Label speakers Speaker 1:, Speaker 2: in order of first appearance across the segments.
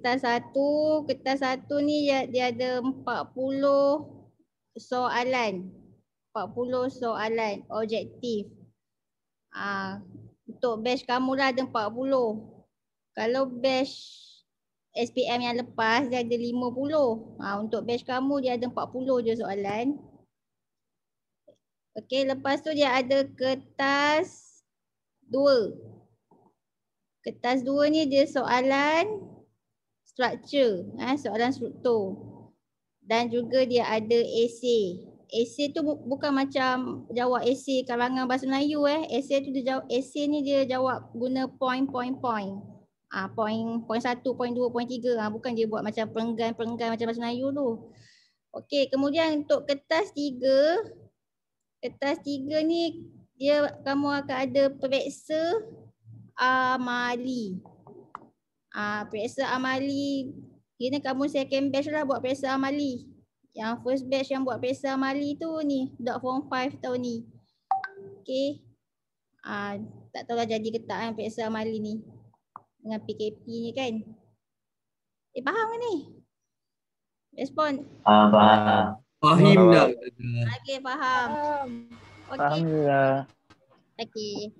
Speaker 1: kertas satu ni dia ada 40 soalan. 40 soalan objektif. Untuk batch kamu lah ada 40. Kalau batch SPM yang lepas dia ada 50. Untuk batch kamu dia ada 40 je soalan. Okey, lepas tu dia ada kertas 2. Kertas 2 ni dia soalan structure, soalan struktur. Dan juga dia ada esei. Esei tu bukan macam jawab esei karangan bahasa Melayu. Esei tu esei ni dia jawab guna point. Point 1, point 2, point 3. Bukan dia buat macam perenggan macam bahasa Melayu tu. Okey, kemudian untuk kertas 3. Kertas 3 ni kamu akan ada periksa amali. Periksa amali. Kira kamu second batch lah buat periksa amali. Yang first batch yang buat periksa amali tu ni budak form 5 tahun ni. Okey. Tak tahulah jadi ke tak periksa amali ni dengan PKP ni kan. Faham ke ni? Respon.
Speaker 2: Faham.
Speaker 3: Fahim dah.
Speaker 1: Okey, faham.
Speaker 2: Faham juga.
Speaker 1: Okey.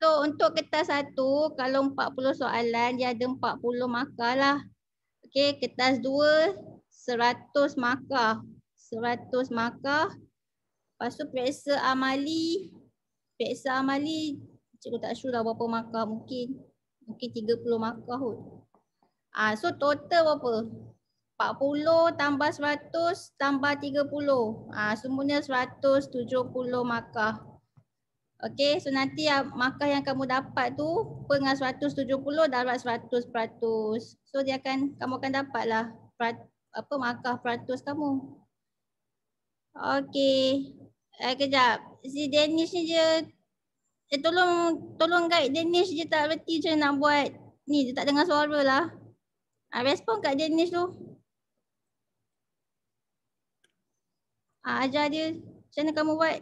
Speaker 1: So untuk kertas 1 kalau 40 soalan dia ada 40 markah lah. Okey, kertas 2 100 markah. 100 markah. Lepas tu periksa amali. Periksa amali cikgu tak sure lah berapa markah, mungkin 30 markah kot. So total berapa? 40 tambah 100 tambah 30. Semuanya 170 markah. Okey, so nanti markah yang kamu dapat tu dengan 170 darab 100%. So kamu akan dapatlah markah peratus kamu. Okey. Kejap. Si Danish ni dia tolong guide Danish, dia tak reti macam nak buat ni, dia tak dengar suara lah. Respon kat Danish tu. Ajar dia macam mana kamu buat.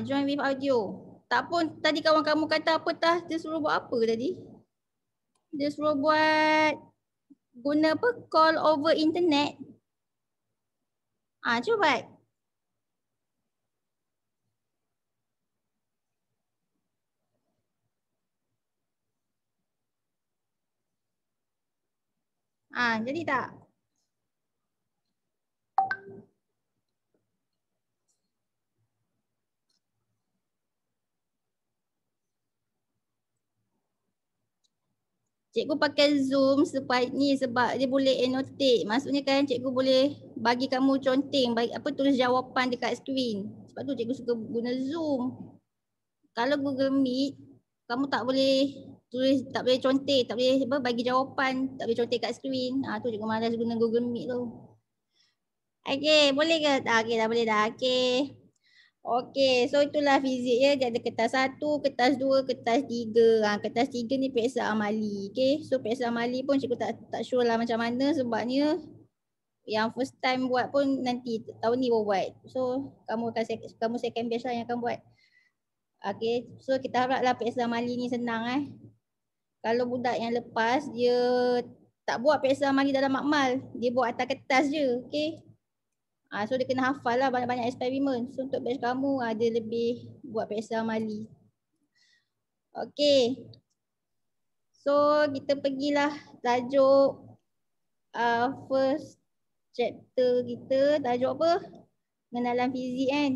Speaker 1: Join with audio. Tak pun tadi kawan kamu kata apa tah, dia suruh buat apa tadi? Dia suruh buat guna apa? Call over internet. Cuba buat. Jadi tak? Cikgu pakai Zoom sebab dia boleh annotate. Maksudnya kan cikgu boleh bagi kamu conteng, tulis jawapan dekat skrin. Sebab tu cikgu suka guna Zoom. Kalau Google Meet, kamu tak boleh tulis, tak boleh conteng, tak boleh bagi jawapan, tak boleh conteng kat skrin. Tu cikgu malas guna Google Meet tu. Okey, boleh ke? Okey, dah boleh dah. Okey. Okey, so itulah fizik ya. Dia ada kertas 1, kertas 2, kertas 3. Kertas 3 ni periksa amali. Okey, so periksa amali pun cikgu tak sure lah macam mana sebabnya yang first time buat pun nanti tahun ni baru buat. So kamu second batch lah yang akan buat. Okey, so kita haraplah periksa amali ni senang Kalau budak yang lepas dia tak buat periksa amali dalam makmal, dia buat atas kertas je. Okey. So dia kena hafal lah banyak-banyak eksperimen. So untuk batch kamu dia lebih buat periksa amali. Okay. So kita pergilah tajuk first chapter kita. Tajuk apa? Pengenalan fizik kan?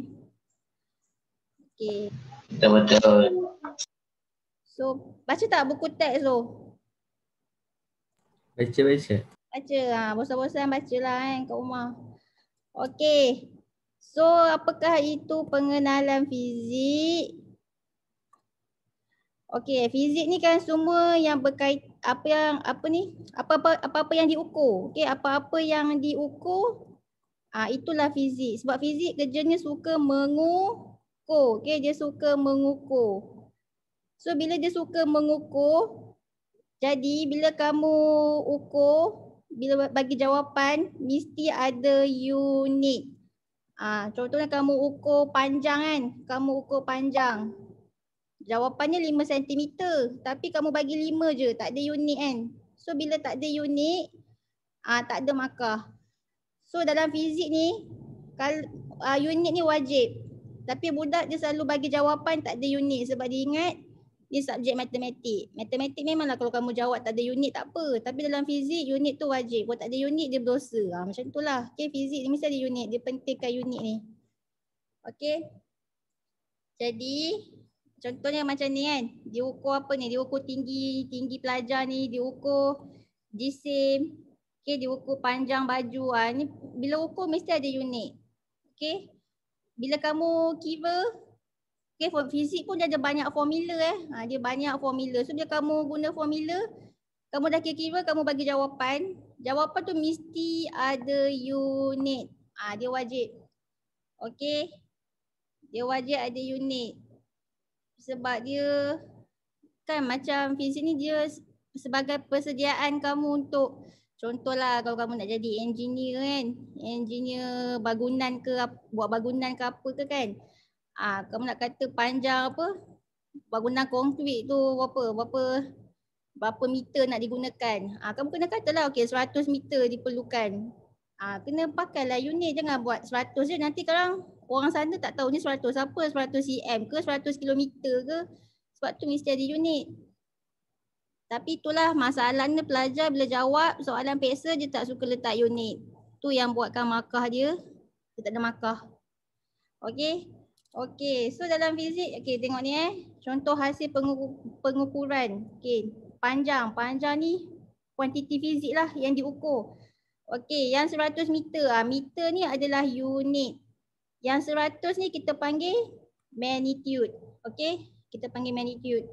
Speaker 1: Okay.
Speaker 2: Betul-betul.
Speaker 1: So baca tak buku teks tu?
Speaker 3: Baca.
Speaker 1: Baca. Bosan-bosan bacalah kat rumah. Okey. So apakah itu pengenalan fizik? Okey, fizik ni kan semua yang berkait apa-apa yang diukur. Okey, apa-apa yang diukur itulah fizik. Sebab fizik kerjanya suka mengukur. Okey, dia suka mengukur. So bila dia suka mengukur, jadi bila kamu ukur, bila bagi jawapan mesti ada unit. Contohnya kamu ukur panjang kan? Kamu ukur panjang. Jawapannya 5 cm. Tapi kamu bagi 5 je, tak ada unit kan. So bila tak ada unit, tak ada markah. So dalam fizik ni, unit ni wajib. Tapi budak dia selalu bagi jawapan tak ada unit sebab dia ingat dia subjek matematik. Matematik memanglah kalau kamu jawab tak ada unit tak apa. Tapi dalam fizik unit tu wajib. Kalau tak ada unit dia berdosa. Macam tu lah. Okay, fizik ni mesti ada unit. Dia pentingkan unit ni. Okay. Jadi contohnya macam ni kan. Dia ukur apa ni? Dia ukur tinggi pelajar ni. Dia ukur jisim. Okay, dia ukur panjang baju. Ni bila ukur mesti ada unit. Okay. Bila kamu kira, okay, fizik pun dia ada banyak formula dia banyak formula. So bila kamu guna formula, kamu dah kira-kira, kamu bagi jawapan. Jawapan tu mesti ada unit. Dia wajib. Okay. Dia wajib ada unit. Sebab dia kan macam fizik ni dia sebagai persediaan kamu untuk, contohlah kalau kamu nak jadi engineer kan, engineer bangunan ke, buat bangunan ke apa ke kan. Kamu nak kata panjang apa, bangunan konkrit tu berapa meter nak digunakan. Kamu kena katalah okey 100 meter diperlukan. Kena pakailah unit, jangan buat 100 je, nanti orang sana tak tahu ni 100 apa, 100 cm ke 100 kilometer ke. Sebab tu mesti ada unit. Tapi itulah masalahnya pelajar bila jawab soalan peksa dia tak suka letak unit. Tu yang buatkan markah dia tak ada markah. Okey. Okey, so dalam fizik, okey tengok ni contoh hasil pengukuran. Okey, panjang ni kuantiti fizik lah yang diukur. Okey, yang 100 meter, meter ni adalah unit. Yang 100 ni kita panggil magnitude. Okey, kita panggil magnitude.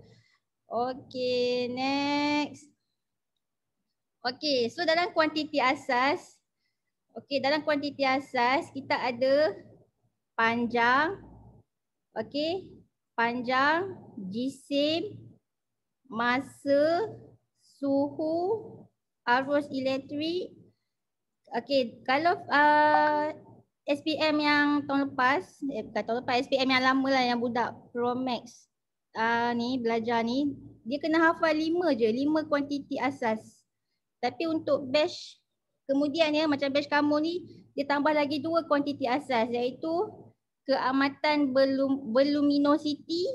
Speaker 1: Okey, next. Okey, so dalam kuantiti asas, dalam kuantiti asas kita ada panjang, panjang, jisim, masa, suhu, arus elektrik. Okey, kalau SPM yang tahun lepas, SPM yang lama lah, yang budak Promax ni belajar ni, dia kena hafal 5 je, 5 kuantiti asas. Tapi untuk batch kemudian macam batch kamu ni, dia tambah lagi 2 kuantiti asas, iaitu keamatan berluminositi.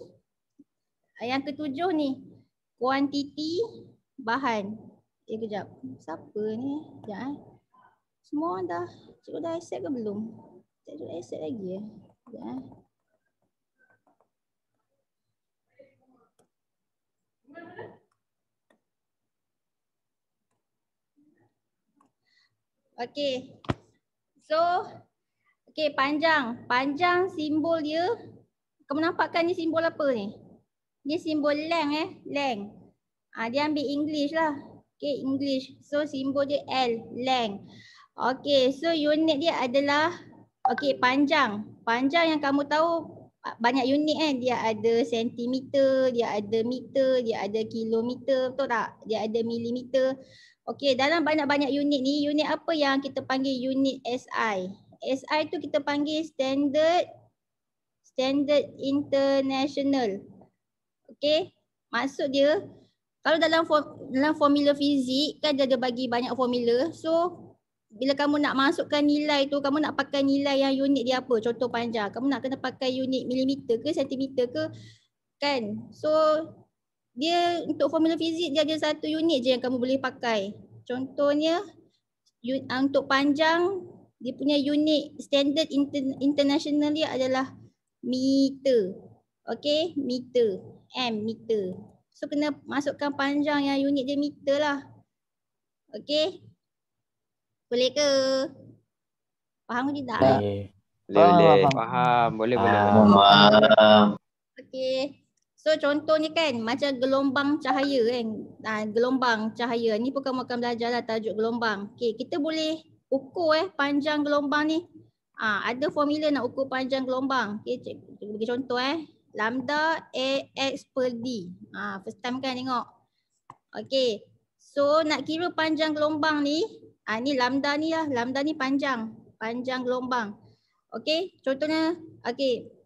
Speaker 1: Yang ketujuh ni, kuantiti bahan. Kejap, siapa ni? Sekejap Semua dah, cikgu dah accept ke belum? Cikgu dah accept lagi ya? Sekejap Okey. So, panjang. Panjang simbol dia, kamu nampakkan ni simbol apa ni? Ni simbol length length. Dia ambil English lah. Okey, English. So simbol dia L, length. Okey, so unit dia adalah panjang. Panjang yang kamu tahu banyak unit kan. Dia ada sentimeter, dia ada meter, dia ada kilometer, betul tak? Dia ada milimeter. Okey, dalam banyak-banyak unit ni, unit apa yang kita panggil unit SI? SI tu kita panggil standard international. Okey, maksud dia kalau dalam formula fizik kan dia ada bagi banyak formula. So bila kamu nak masukkan nilai tu, kamu nak pakai nilai yang unit dia apa? Contoh panjang, kamu nak kena pakai unit milimeter ke sentimeter ke kan? So dia untuk formula fizik dia ada satu unit je yang kamu boleh pakai. Contohnya untuk panjang dia punya unit standard international dia adalah meter. Okey, meter, meter. So kena masukkan panjang yang unit dia meter lah. Okey. Boleh ke? Faham ke tidak?
Speaker 3: Boleh. Faham. Boleh.
Speaker 1: Okey. So contohnya kan macam gelombang cahaya kan. Gelombang cahaya ni pun kamu akan belajar lah tajuk gelombang. Okey, kita boleh ukur panjang gelombang ni. Ada formula nak ukur panjang gelombang. Okey, cikgu bagi contoh lambda AX per D. First time kan tengok. Okey. So nak kira panjang gelombang ni, ni lambda ni lah. Lambda ni panjang gelombang. Okey, contohnya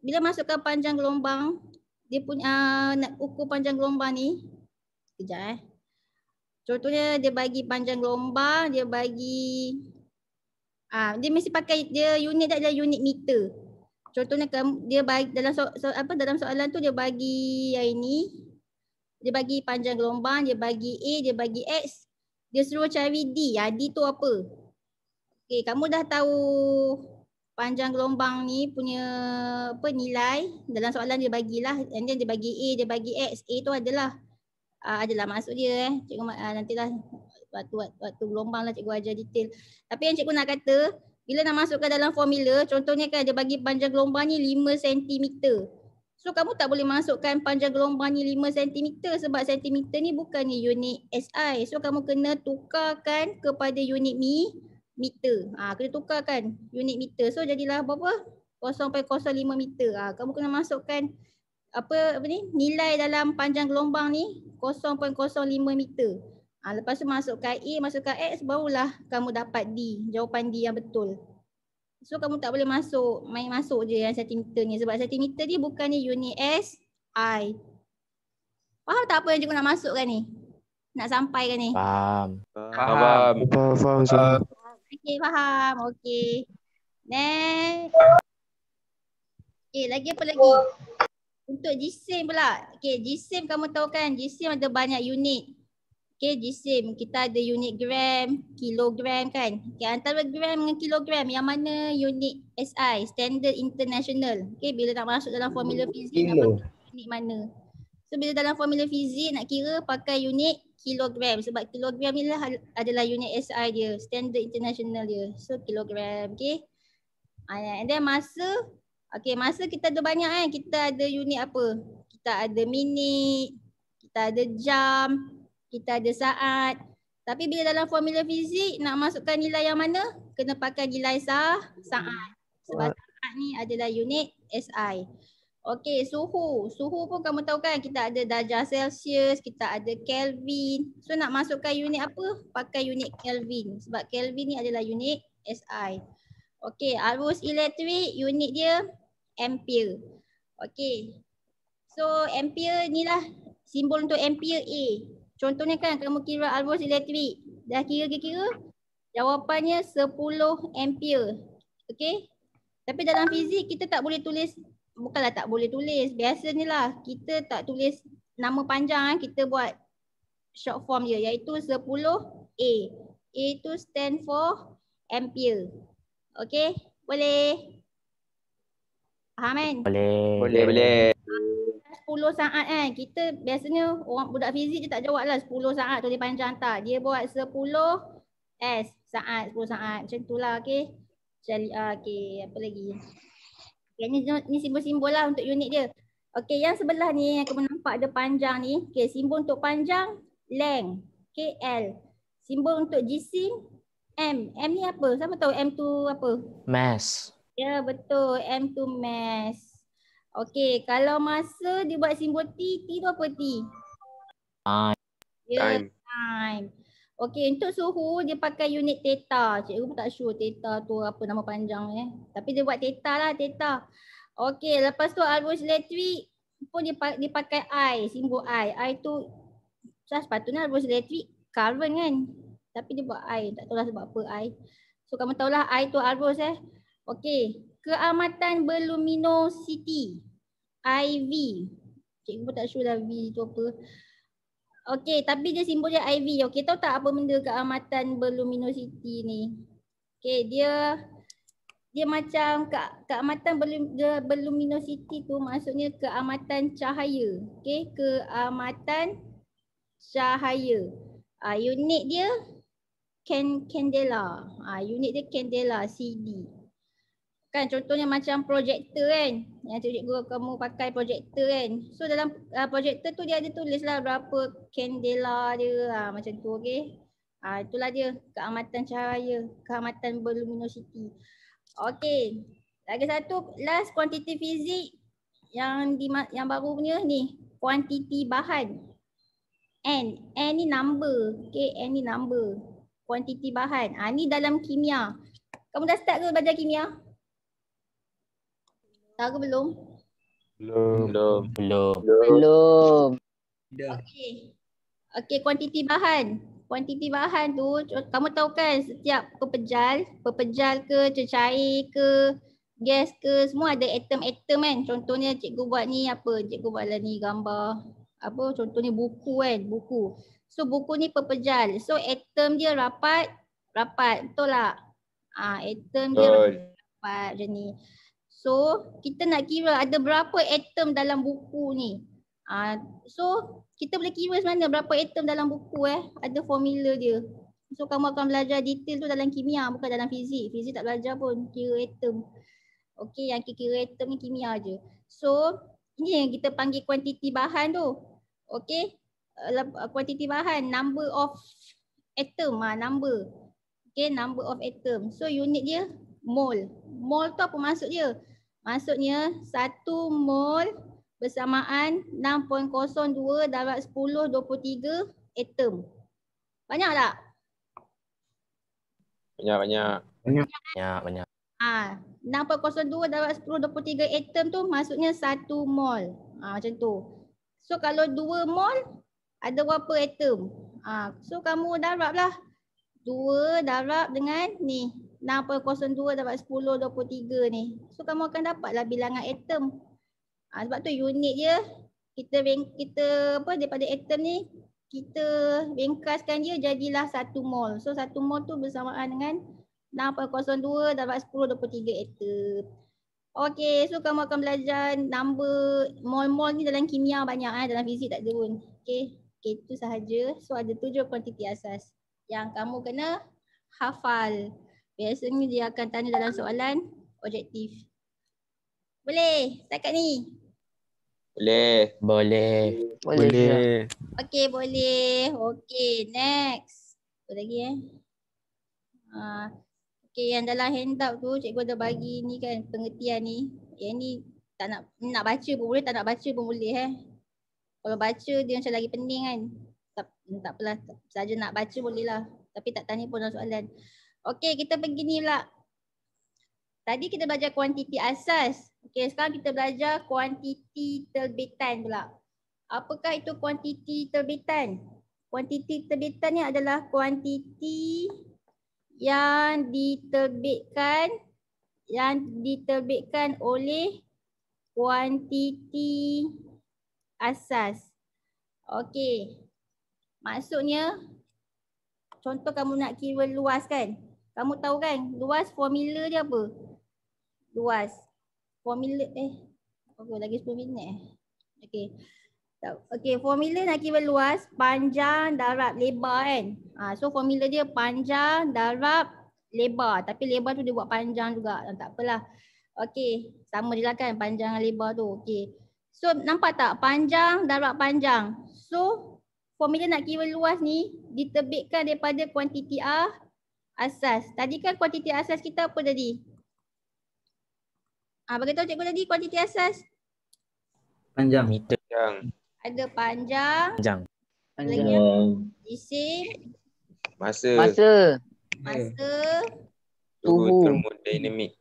Speaker 1: bila masukkan panjang gelombang, dia punya nak ukur panjang gelombang ni. Kejap Contohnya dia bagi panjang gelombang, dia bagi dia mesti pakai dia unit dia adalah unit meter. Contohnya dia bagi dalam soalan tu dia bagi yang ini. Dia bagi panjang gelombang, dia bagi A, dia bagi X. Dia suruh cari D. D tu apa? Okey, kamu dah tahu panjang gelombang ni punya nilai. Dalam soalan dia bagilah, and then dia bagi A, dia bagi X. A tu adalah masuk dia cikgu nantilah waktu gelombang lah cikgu ajar detail. Tapi yang cikgu nak kata, bila nak masukkan dalam formula, contohnya kan dia bagi panjang gelombang ni 5 cm. So kamu tak boleh masukkan panjang gelombang ni 5 cm sebab cm ni bukannya unit SI. So kamu kena tukarkan kepada unit meter. Kena tukarkan unit meter. So jadilah berapa? 0.05 meter. Kamu kena masukkan nilai dalam panjang gelombang ni 0.05 meter. Lepas tu masukkan A, masukkan X, barulah kamu dapat D, jawapan D yang betul. So kamu tak boleh main masuk je yang sentimeter ni sebab sentimeter ni bukannya unit SI. Faham tak apa yang cikgu nak masukkan ni? Nak sampaikan ni?
Speaker 2: Faham.
Speaker 1: Okey, faham. Okey. Next. Okey, lagi apa lagi? Untuk jisim pula. Okey, jisim kamu tahu kan, jisim ada banyak unit. Okey, jisim kita ada unit gram, kilogram kan. Okey, antara gram dengan kilogram yang mana unit SI, Standard International. Okey, bila nak masuk dalam formula fizik nak pakai unit mana? So bila dalam formula fizik nak kira pakai unit kilogram sebab kilogram ni lah adalah unit SI dia, Standard International dia. So kilogram, okey. And then masa. Okey, masa kita ada banyak kan. Kita ada unit apa? Kita ada minit, kita ada jam, kita ada saat. Tapi bila dalam formula fizik nak masukkan nilai yang mana? Kena pakai nilai saat. Sebab saat ni adalah unit SI. Okey, suhu. Suhu pun kamu tahu kan kita ada darjah Celsius, kita ada Kelvin. So nak masukkan unit apa? Pakai unit Kelvin. Sebab Kelvin ni adalah unit SI. Okey, arus elektrik unit dia ampere. Okey. So ampere ni lah simbol untuk ampere A. Contohnya kan kamu kira arus elektrik. Dah kira-kira jawapannya 10 ampere. Okey. Tapi dalam fizik kita tak boleh tulis, bukanlah tak boleh tulis. Biasanya lah kita tak tulis nama panjang, kita buat short form je iaitu 10 A. A tu stand for ampere. Okey, boleh? Faham kan?
Speaker 3: Boleh.
Speaker 1: 10 saat kan. Kita biasanya orang budak fizik je tak jawab lah 10 saat tulis panjang tak. Dia buat 10 saat, 10 saat. Macam tu lah, okey. Okey, apa lagi? Okay, ni simbol-simbol lah untuk unit dia. Okey, yang sebelah ni yang kamu nampak ada panjang ni. Okey, simbol untuk panjang length. Okey, L. Simbol untuk jisim M. M ni apa? Siapa tahu M tu apa?
Speaker 2: Mass.
Speaker 1: Ya, betul. M tu mass. Okey, kalau masa dia buat simbol T, T tu apa T?
Speaker 2: Time.
Speaker 1: Ya, time. Okey, untuk suhu dia pakai unit theta. Cikgu pun tak sure theta tu apa nama panjang Tapi dia buat theta lah, theta. Okey, lepas tu arus elektrik pun dia pakai I, simbol I. I tu sepatutnya arus elektrik current kan. Tapi dia buat I, tak tahulah sebab apa I. So kamu tahulah I tu arus Okey, keamatan berluminosity IV. Cikgu pun tak sure dah V tu apa. Okey, tapi dia simbol dia IV. Okey, tahu tak apa benda keamatan berluminosity ni? Okey, dia macam keamatan berluminosity tu maksudnya keamatan cahaya. Okey, keamatan cahaya. Unit dia candela. Unit dia candela, CD. Kan contohnya macam projektor kan. Yang cikgu kamu pakai projektor kan. So dalam projektor tu dia ada tulis lah berapa candela dia. Macam tu, okey. Itulah dia keamatan cahaya, keamatan berluminosity. Okey. Lagi satu last kuantiti fizik yang baru punya ni, kuantiti bahan. N ni number. Okey, N ni number. Kuantiti bahan. Ni dalam kimia. Kamu dah start ke belajar kimia? Tahu ke belum?
Speaker 3: Belum.
Speaker 2: Belum.
Speaker 1: Okey, kuantiti bahan. Kuantiti bahan tu kamu tahu kan setiap pepejal ke, cecair ke, gas ke, semua ada atom-atom kan. Contohnya cikgu buat ni apa? Cikgu buatlah ni gambar apa, contohnya buku kan, buku. So buku ni pepejal. So atom dia rapat, betul tak? Atom dia rapat macam ni. So kita nak kira ada berapa atom dalam buku ni. So kita boleh kira sebenarnya berapa atom dalam buku ada formula dia. So kamu akan belajar detail tu dalam kimia bukan dalam fizik. Fizik tak belajar pun kira atom. Okey, yang kira atom ni kimia je. So ini yang kita panggil kuantiti bahan tu. Okey. Kuantiti bahan, number of atom, number. Okey, number of atom. So unit dia mol. Mol tu apa maksud dia? Maksudnya 1 mol bersamaan 6.02 darab 1023 atom. Banyak tak?
Speaker 3: Banyak.
Speaker 1: 6.02 darab 1023 atom tu maksudnya 1 mol. Macam tu. So kalau 2 mol ada berapa atom? So kamu darab lah. 2 darab dengan ni 6.02 darab 1023 ni. So kamu akan dapatlah bilangan atom. Sebab tu unit dia kita daripada atom ni kita ringkaskan dia jadilah 1 mol. So 1 mol tu bersamaan dengan 6.02 darab 1023 atom. Okey, so kamu akan belajar number mol-mol ni dalam kimia banyak dalam fizik tak ada pun. Okey, itu sahaja. So ada 7 kuantiti asas yang kamu kena hafal. Biasanya dia akan tanya dalam soalan objektif. Boleh setakat ni?
Speaker 2: Boleh.
Speaker 1: Okey, boleh. Okey, next. Apa lagi Okey, yang dalam handout tu cikgu ada bagi ni kan pengertian ni. Yang ni tak nak baca pun boleh, tak nak baca pun boleh Kalau baca dia macam lagi pening kan. Tak apalah, saja nak baca boleh lah. Tapi tak tanya pun dalam soalan. Okey, kita pergi ni pula. Tadi kita belajar kuantiti asas. Okey, sekarang kita belajar kuantiti terbitan pula. Apakah itu kuantiti terbitan? Kuantiti terbitan ni adalah kuantiti yang diterbitkan oleh kuantiti asas. Okey. Maksudnya contoh kamu nak kira luas kan? Kamu tahu kan luas formula dia apa? Luas. Formula lagi 10 minit Okey, formula nak kira luas panjang darab lebar kan. So formula dia panjang darab lebar. Tapi lebar tu dia buat panjang juga. Tak apalah. Okey, sama je lah kan panjang dan lebar tu. Okey. So nampak tak panjang darab panjang. So formula nak kira luas ni diterbitkan daripada kuantiti asas. Tadi kan kuantiti asas kita apa tadi? Beritahu cikgu tadi kuantiti asas.
Speaker 2: Panjang. Meter.
Speaker 1: Ada panjang. Isim.
Speaker 3: Masa.
Speaker 1: Suhu.
Speaker 3: Termodinamik.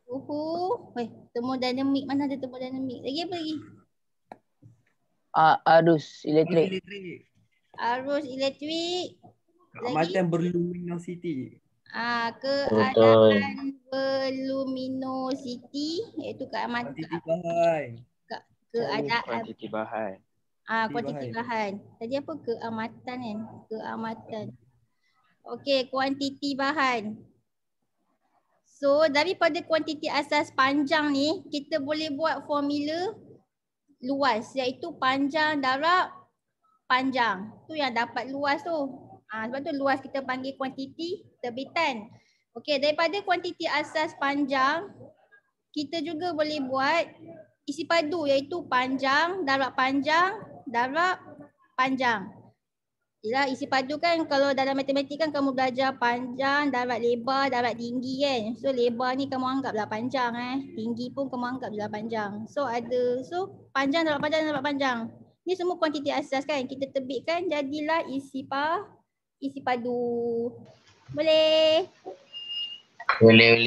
Speaker 1: Termodinamik. Mana ada termodinamik? Lagi apa lagi?
Speaker 4: Arus elektrik.
Speaker 1: Arus elektrik.
Speaker 5: Keamatan berluminosity.
Speaker 1: Keadaan berluminosity iaitu keamatan.
Speaker 5: Kuantiti bahan.
Speaker 3: Kuantiti bahan.
Speaker 1: Kuantiti bahan. Tadi apa? Keamatan kan? Keamatan. Okey, kuantiti bahan. So daripada kuantiti asas panjang ni kita boleh buat formula luas iaitu panjang darab panjang. Tu yang dapat luas tu. Sebab tu luas kita panggil kuantiti terbitan. Okey, daripada kuantiti asas panjang kita juga boleh buat isi padu iaitu panjang darab panjang darab panjang. Yalah, isi padu kan kalau dalam matematik kan kamu belajar panjang darab lebar darab tinggi kan. So lebar ni kamu anggaplah panjang tinggi pun kamu anggaplah panjang. So panjang darab panjang darab panjang. Ni semua kuantiti asas kan kita terbitkan jadilah isi padu. Boleh?
Speaker 2: Boleh.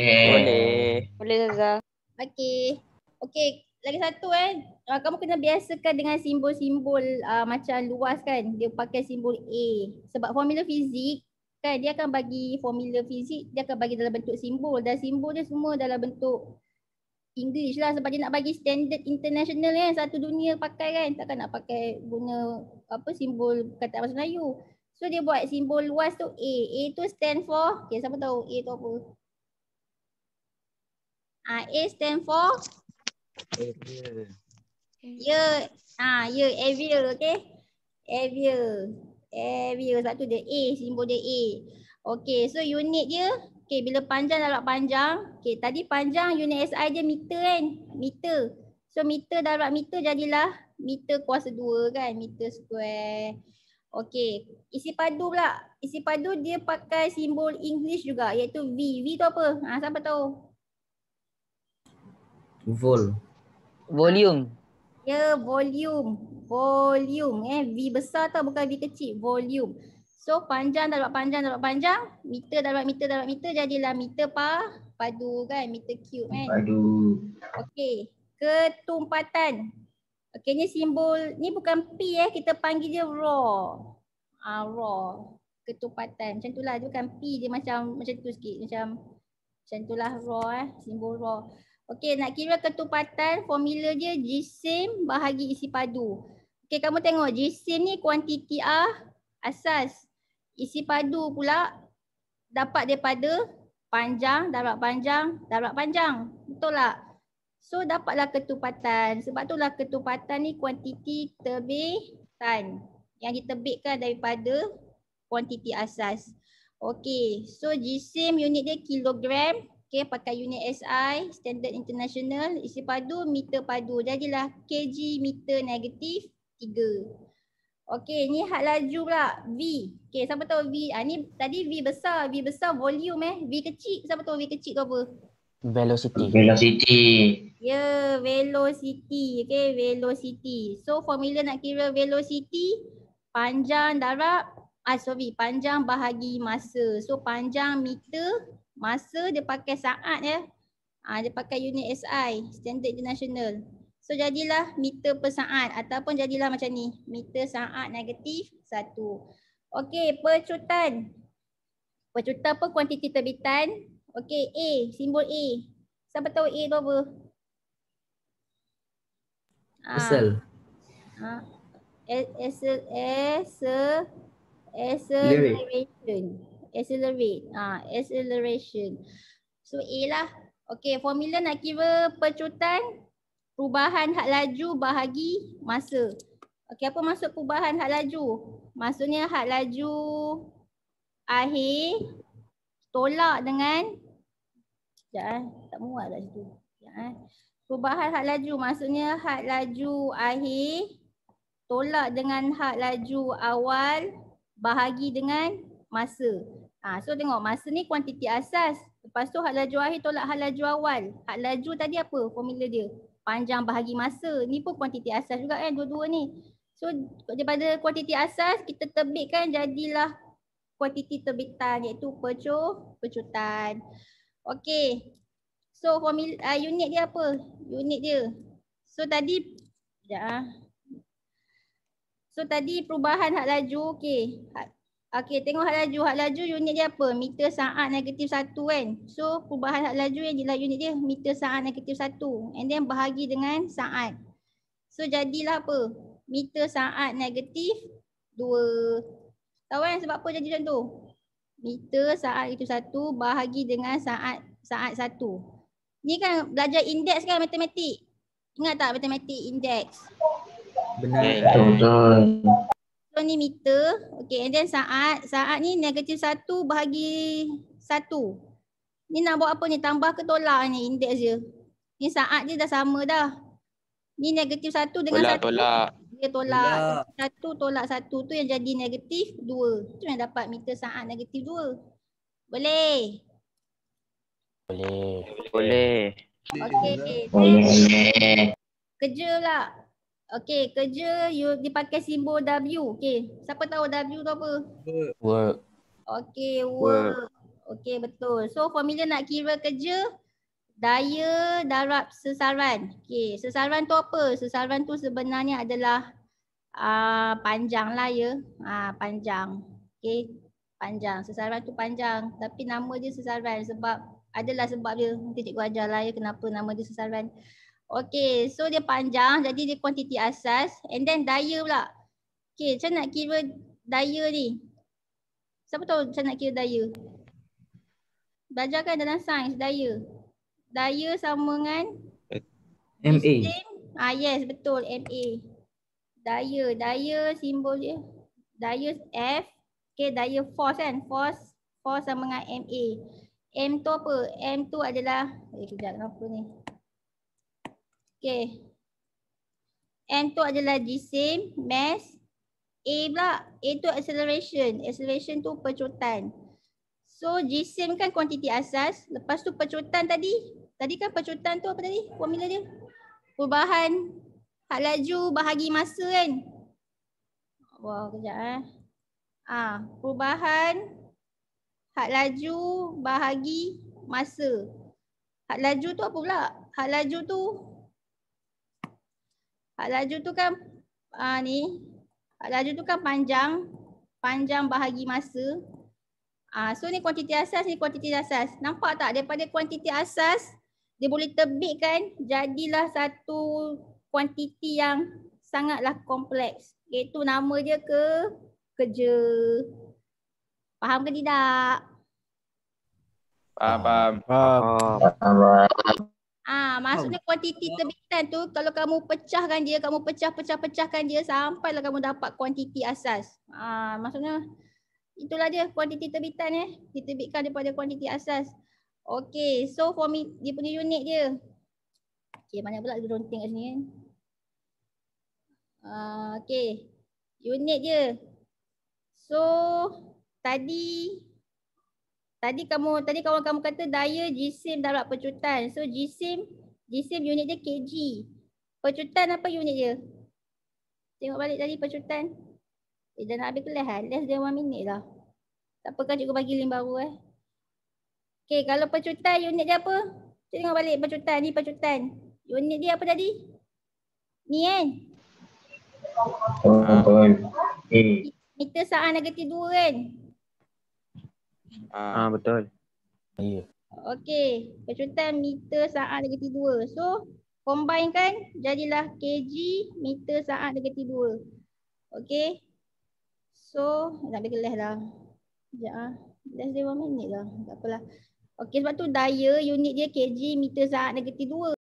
Speaker 4: Boleh Gaga.
Speaker 1: Okey, lagi satu kamu kena biasakan dengan simbol-simbol macam luas kan. Dia pakai simbol A. Sebab formula fizik kan dia akan bagi formula fizik, dia akan bagi dalam bentuk simbol. Dan simbol dia semua dalam bentuk English lah sebab dia nak bagi standard international kan. Satu dunia pakai kan. Takkan nak pakai guna simbol kata bahasa Melayu. So dia buat simbol luas tu A. A tu stand for, okay, siapa tahu A tu apa? A stand for ya, area, okay. Area, sebab tu dia A, simbol dia A. Okay, so unit dia, okay, bila panjang darab panjang, okay, tadi panjang unit SI dia meter kan, meter. So meter darab meter jadilah meter kuasa 2 kan, meter square. Okay, isi padu pula. Isi padu dia pakai simbol English juga iaitu V. V tu apa? Siapa tahu?
Speaker 2: Volume.
Speaker 1: Ya, volume. Volume. V besar tau, bukan V kecil. Volume. So, panjang darab panjang darab panjang. Meter darab meter darab meter jadilah meter padu kan. Meter cube kan.
Speaker 4: Padu.
Speaker 1: Okey. Ketumpatan. Okey, ni simbol. Ni bukan P kita panggil dia raw. Raw. Ketumpatan. Macam tu lah. Dia bukan P. Dia macam tu sikit. Macam tu lah raw simbol raw. Okey, nak kira ketumpatan, formula dia jisim bahagi isi padu. Okey, kamu tengok jisim ni kuantiti asas. Isi padu pula dapat daripada panjang darab panjang darab panjang. Betul tak? So dapatlah ketumpatan. Sebab itulah ketumpatan ni kuantiti terbitan yang diterbitkan daripada kuantiti asas. Okey, so jisim unit dia kilogram. Okay, pakai unit SI, Standard International, isi padu, meter padu. Jadilah kg meter negatif 3. Okay, ni had laju pula, V. Okay, siapa tahu V? Ni tadi V besar volume V kecil, siapa tahu V kecil tu apa?
Speaker 2: Velocity.
Speaker 1: Ya, velocity. Okay, velocity. So, formula nak kira velocity, panjang darab, panjang bahagi masa. So, panjang meter, masa dia pakai saat dia pakai unit SI, Standard International. So jadilah meter per saat ataupun jadilah macam ni, meter saat negatif 1. Okey, percutan. Percutan apa? Kuantiti terbitan. Okey, A, simbol A. Siapa tahu A tu apa? Acceleration. So A lah. Okey, formula nak kira percutan, perubahan had laju bahagi masa. Okey, apa maksud perubahan had laju? Maksudnya had laju akhir tolak dengan tak muat kat situ. Perubahan had laju maksudnya had laju akhir tolak dengan had laju awal bahagi dengan masa. So tengok masa ni kuantiti asas. Lepas tu had laju akhir tolak had laju awal. Had laju tadi apa formula dia? Panjang bahagi masa. Ni pun kuantiti asas juga kan dua-dua ni. So daripada kuantiti asas kita terbitkan jadilah kuantiti terbitan iaitu percutan. Okey. So formula unit dia apa? Unit dia. So tadi So tadi perubahan had laju okey. Okey, tengok had laju unit dia apa? Meter saat negatif 1 kan. So perubahan had laju yang jelas unit dia meter saat negatif 1. And then bahagi dengan saat. So jadilah apa? Meter saat negatif 2. Tahu kan sebab apa jadi macam tu? Meter saat negatif 1 bahagi dengan saat 1. Ni kan belajar indeks kan matematik. Ingat tak matematik indeks?
Speaker 2: Benar.
Speaker 4: Betul.
Speaker 1: So ni meter, okay, and then saat ni negatif 1 bahagi 1. Ni nak buat apa ni? Tambah ke tolak ni indeks dia? Ni saat dia dah sama dah. Ni negatif 1 dengan 1. Dia tolak. 1 tolak 1 tu yang jadi negatif 2. Tu yang dapat meter saat negatif 2. Boleh?
Speaker 3: Boleh.
Speaker 1: Okay.
Speaker 4: Boleh.
Speaker 1: Kerja pula. Okay, kerja dipakai simbol W. Okay, siapa tahu W tu apa?
Speaker 2: Work.
Speaker 1: Okay, work. Okay, betul. So formula nak kira kerja. Daya darab sesaran. Okey, sesaran tu apa? Sesaran tu sebenarnya adalah panjang lah ya. Panjang. Okey, panjang. Sesaran tu panjang. Tapi nama dia sesaran sebab adalah sebab dia. Nanti cikgu ajar lah ya kenapa nama dia sesaran. Okey, so dia panjang jadi dia kuantiti asas. And then daya pula. Okey, macam nak kira daya ni? Siapa tahu macam nak kira daya? Belajarkan dalam sains daya. Daya sama dengan
Speaker 2: MA.
Speaker 1: yes betul MA. Daya simbol dia. Daya F. Okay, daya force kan. Force sama dengan MA. M tu apa? M tu adalah kejap apa ni. Okay. M tu adalah jisim, mass. A pula. A tu acceleration. Acceleration tu percutan. So jisim kan kuantiti asas. Lepas tu percutan tadi. Tadi kan percutan tu apa tadi? Formula dia. Perubahan had laju bahagi masa kan. Wah, kejap perubahan had laju bahagi masa. Had laju tu apa pula? Had laju tu kan ni. Had laju tu kan panjang bahagi masa. So ni kuantiti asas, ni kuantiti asas. Nampak tak daripada kuantiti asas dia boleh terbitkan jadilah satu kuantiti yang sangatlah kompleks. Iaitu nama dia kerja. Faham ke tidak?
Speaker 3: Faham.
Speaker 1: Maksudnya kuantiti terbitan tu kalau kamu pecahkan dia, kamu pecahkan dia sampailah kamu dapat kuantiti asas. Maksudnya itulah dia kuantiti terbitan diterbitkan daripada kuantiti asas. Okey, so dia punya unit dia. Okey, mana pula dia ronting kat sini kan. Okey. Unit dia. So tadi kawan kamu kata daya jisim darab percutan. So jisim unit dia kg. Percutan apa unit dia? Tengok balik tadi percutan. Dah nak habis kelas kan? Less than 1 minute lah. Tak apa kan cikgu bagi link baru Okey, kalau percutan unit dia apa? Tengok balik percutan. Ni percutan. Unit dia apa tadi? Ni kan? Meter saat negatif 2 kan?
Speaker 2: Betul. Ya.
Speaker 1: Okey, percutan meter saat negatif 2. So, combine kan jadilah kg meter saat negatif 2. Okey. So, nak ambil kelas dah. Sekejap less than 1 minute lah. Tak apalah. Okey, sebab tu daya unit dia kg meter saat negatif 2.